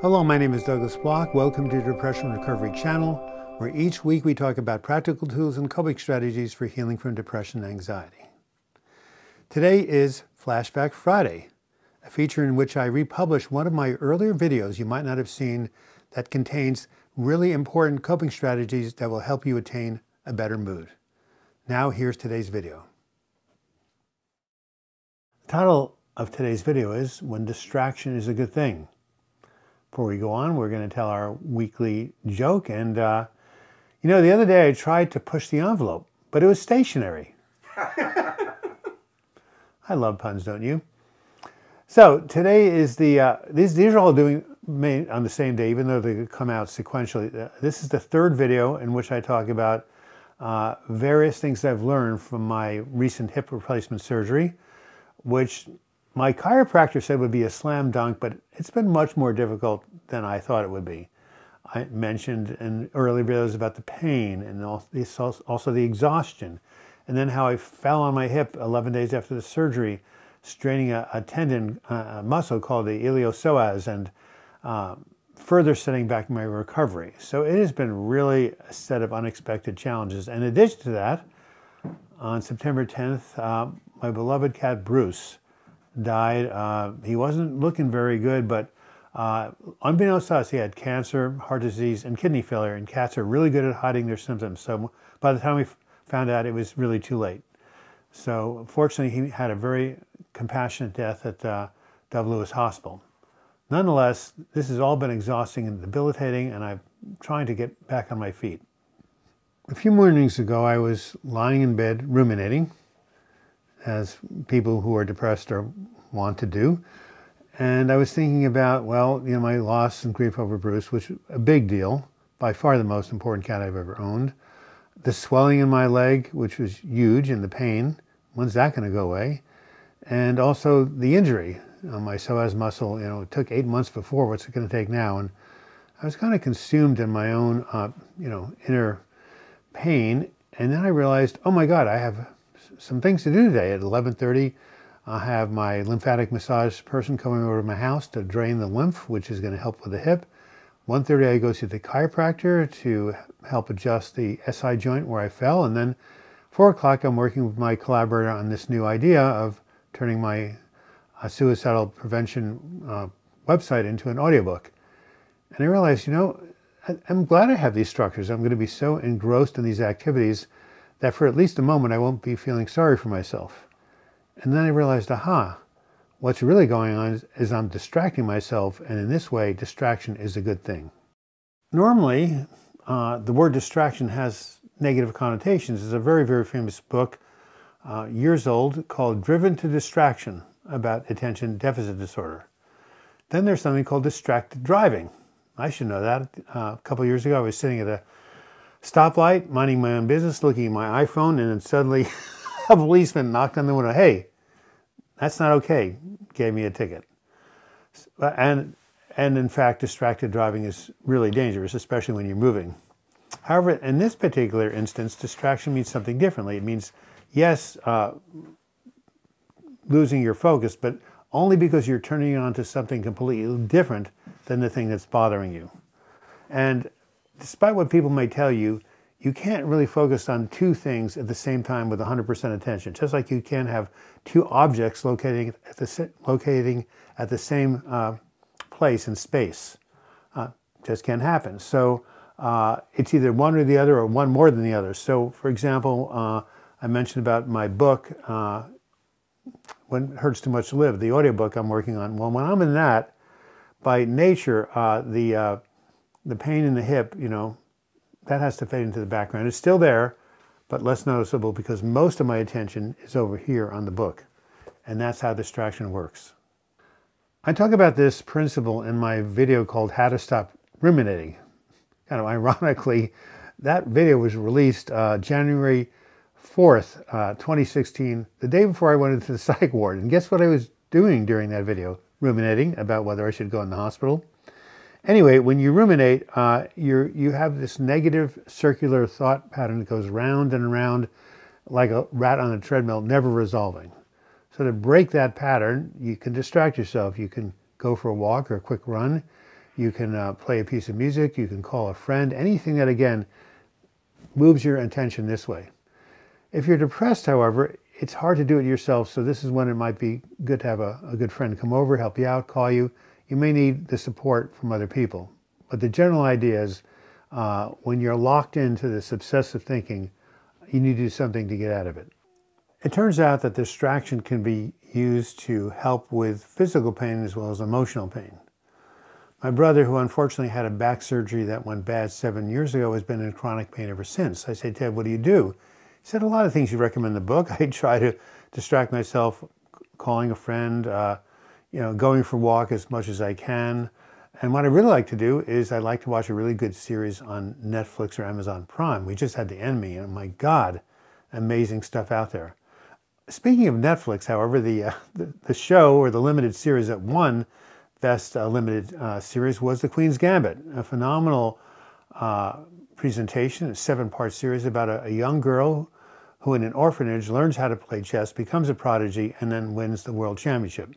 Hello, my name is Douglas Bloch. Welcome to the Depression Recovery Channel, where each week we talk about practical tools and coping strategies for healing from depression and anxiety. Today is Flashback Friday, a feature in which I republish one of my earlier videos you might not have seen that contains really important coping strategies that will help you attain a better mood. Now here's today's video. The title of today's video is When Distraction is a Good Thing. Before we go on, we're going to tell our weekly joke. And, the other day I tried to push the envelope, but it was stationary. I love puns, don't you? So today is these are all made on the same day, even though they come out sequentially. This is the third video in which I talk about various things I've learned from my recent hip replacement surgery, which my chiropractor said would be a slam dunk, but it's been much more difficult than I thought it would be. I mentioned in early videos about the pain and also the exhaustion, and then how I fell on my hip 11 days after the surgery, straining a tendon, a muscle called the iliopsoas, and further setting back my recovery. So it has been really a set of unexpected challenges. In addition to that, on September 10th, my beloved cat Bruce died. He wasn't looking very good, but unbeknownst to us, he had cancer, heart disease, and kidney failure, and cats are really good at hiding their symptoms. So by the time we found out, it was really too late. So fortunately, he had a very compassionate death at Dove Lewis Hospital. Nonetheless, this has all been exhausting and debilitating, and I'm trying to get back on my feet. A few mornings ago, I was lying in bed ruminating, as people who are depressed or want to do. And I was thinking about, my loss and grief over Bruce, which is a big deal, by far the most important cat I've ever owned. The swelling in my leg, which was huge, and the pain, when's that going to go away? And also the injury on my psoas muscle, it took 8 months before, what's it going to take now? And I was kind of consumed in my own, inner pain. And then I realized, oh my God, I have some things to do today. At 11:30, I have my lymphatic massage person coming over to my house to drain the lymph, which is going to help with the hip. 1:30, I go to the chiropractor to help adjust the SI joint where I fell. And then 4 o'clock, I'm working with my collaborator on this new idea of turning my suicidal prevention website into an audiobook. And I realized, I'm glad I have these structures. I'm going to be so engrossed in these activities that for at least a moment I won't be feeling sorry for myself. And then I realized, what's really going on is I'm distracting myself, and in this way, distraction is a good thing. Normally, the word distraction has negative connotations. There's a very, very famous book, years old, called Driven to Distraction, about attention deficit disorder. Then there's something called distracted driving. I should know that. A couple of years ago, I was sitting at a stoplight, minding my own business, looking at my iPhone, and then suddenly a policeman knocked on the window. Hey, that's not okay. Gave me a ticket. And in fact, distracted driving is really dangerous, especially when you're moving. However, in this particular instance, distraction means something differently. It means, yes, losing your focus, but only because you're turning it on to something completely different than the thing that's bothering you. And despite what people may tell you, you can't really focus on two things at the same time with 100% attention. Just like you can't have two objects locating at the same place in space. Just can't happen. So it's either one or the other, or one more than the other. So, for example, I mentioned about my book, When It Hurts Too Much to Live, the audiobook I'm working on. Well, when I'm in that, by nature, the pain in the hip, that has to fade into the background. It's still there, but less noticeable because most of my attention is over here on the book. And that's how distraction works. I talk about this principle in my video called How to Stop Ruminating. Kind of ironically, that video was released January 4th, 2016, the day before I went into the psych ward. And guess what I was doing during that video? Ruminating about whether I should go in the hospital. Anyway, when you ruminate, you have this negative circular thought pattern that goes round and around like a rat on a treadmill, never resolving. So to break that pattern, you can distract yourself. You can go for a walk or a quick run. You can play a piece of music. You can call a friend. Anything that, again, moves your attention this way. If you're depressed, however, it's hard to do it yourself, so this is when it might be good to have a good friend come over, help you out, call you. You may need the support from other people. But the general idea is when you're locked into this obsessive thinking, you need to do something to get out of it. It turns out that distraction can be used to help with physical pain as well as emotional pain. My brother, who unfortunately had a back surgery that went bad 7 years ago, has been in chronic pain ever since. I say, Ted, what do you do? He said, a lot of things you recommend in the book. I try to distract myself, calling a friend, going for a walk as much as I can. And what I really like to do is I like to watch a really good series on Netflix or Amazon Prime. We just had The Enemy, and my God, amazing stuff out there. Speaking of Netflix, however, the show or the limited series that won Best Limited Series was The Queen's Gambit, a phenomenal presentation, a 7-part series about a young girl who in an orphanage learns how to play chess, becomes a prodigy, and then wins the world championship.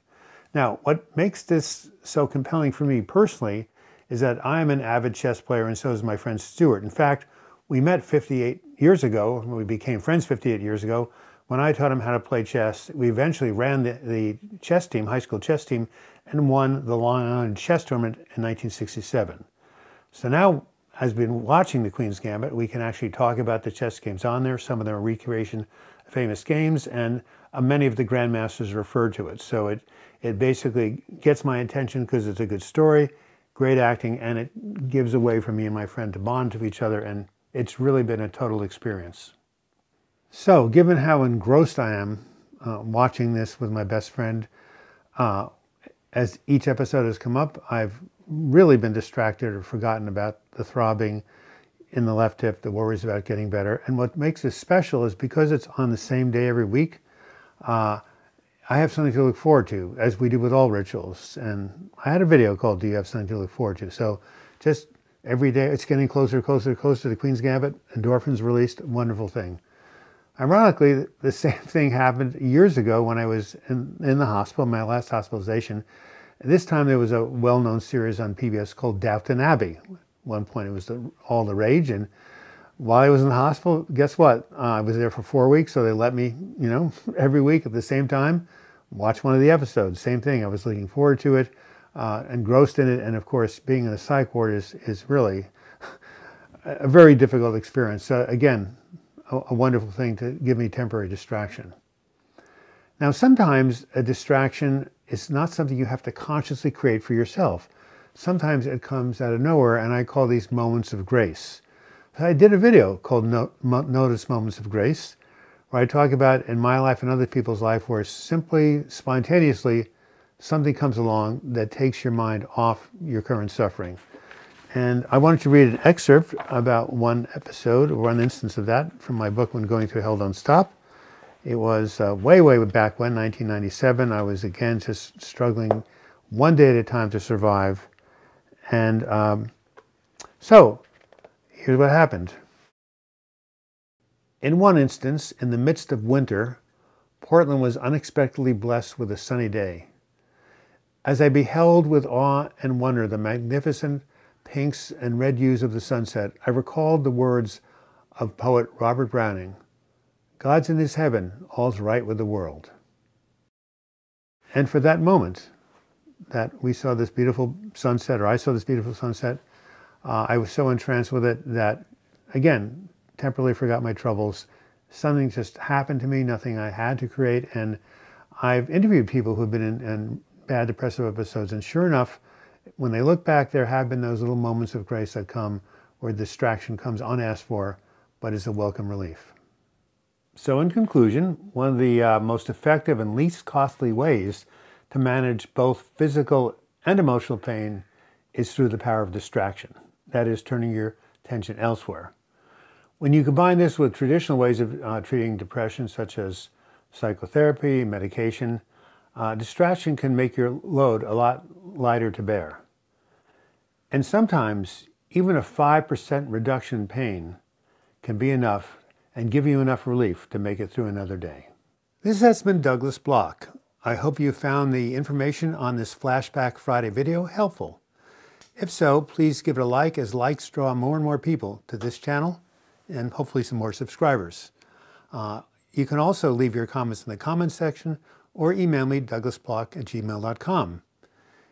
Now, what makes this so compelling for me personally is that I'm an avid chess player, and so is my friend Stuart. In fact, we met 58 years ago, and we became friends 58 years ago. When I taught him how to play chess, we eventually ran the chess team, high school chess team, and won the Long Island Chess Tournament in 1967. So now, as we've been watching The Queen's Gambit, we can actually talk about the chess games on there. Some of them are recreation of famous games, and many of the grandmasters referred to it. So it basically gets my attention because it's a good story, great acting, and it gives a way for me and my friend to bond to each other, and it's really been a total experience. So, given how engrossed I am watching this with my best friend, as each episode has come up, I've really been distracted or forgotten about the throbbing in the left hip, the worries about getting better. And what makes this special is because it's on the same day every week, I have something to look forward to, as we do with all rituals. And I had a video called Do You Have Something to Look Forward to? So just every day, it's getting closer, closer, closer to the Queen's Gambit. Endorphins released, wonderful thing. Ironically, the same thing happened years ago when I was in the hospital, my last hospitalization. This time there was a well-known series on PBS called Downton Abbey. At one point it was all the rage, and while I was in the hospital, guess what? I was there for 4 weeks, so they let me, every week at the same time, watch one of the episodes. Same thing, I was looking forward to it, engrossed in it, and of course, being in a psych ward is really a very difficult experience. So again, a wonderful thing to give me temporary distraction. Now, sometimes a distraction is not something you have to consciously create for yourself. Sometimes it comes out of nowhere, and I call these moments of grace. I did a video called Notice Moments of Grace, where I talk about in my life and other people's life where simply, spontaneously, something comes along that takes your mind off your current suffering. And I wanted to read an excerpt about one episode, or one instance of that, from my book, When Going Through Hell Don't Stop. It was way, way back when, 1997. I was, again, just struggling one day at a time to survive. And so, here's what happened. In one instance, in the midst of winter, Portland was unexpectedly blessed with a sunny day. As I beheld with awe and wonder the magnificent pinks and red hues of the sunset, I recalled the words of poet Robert Browning, "God's in his heaven, all's right with the world." And for that moment that we saw this beautiful sunset, or I saw this beautiful sunset, I was so entranced with it that, again, temporarily forgot my troubles. Something just happened to me, nothing I had to create. And I've interviewed people who've been in bad depressive episodes, and sure enough, when they look back, there have been those little moments of grace that come where distraction comes unasked for, but is a welcome relief. So in conclusion, one of the most effective and least costly ways to manage both physical and emotional pain is through the power of distraction. That is, turning your attention elsewhere. When you combine this with traditional ways of treating depression, such as psychotherapy, medication, distraction can make your load a lot lighter to bear. And sometimes, even a 5% reduction in pain can be enough and give you enough relief to make it through another day. This has been Douglas Bloch. I hope you found the information on this Flashback Friday video helpful. If so, please give it a like, as likes draw more and more people to this channel and hopefully some more subscribers. You can also leave your comments in the comments section or email me, douglasbloch@gmail.com.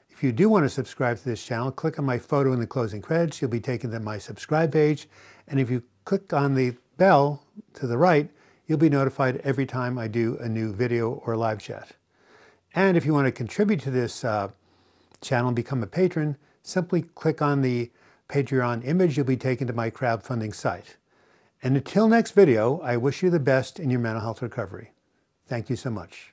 If you do want to subscribe to this channel, click on my photo in the closing credits. You'll be taken to my subscribe page. And if you click on the bell to the right, you'll be notified every time I do a new video or live chat. And if you want to contribute to this channel and become a patron, simply click on the Patreon image. You'll be taken to my crowdfunding site. And until next video, I wish you the best in your mental health recovery. Thank you so much.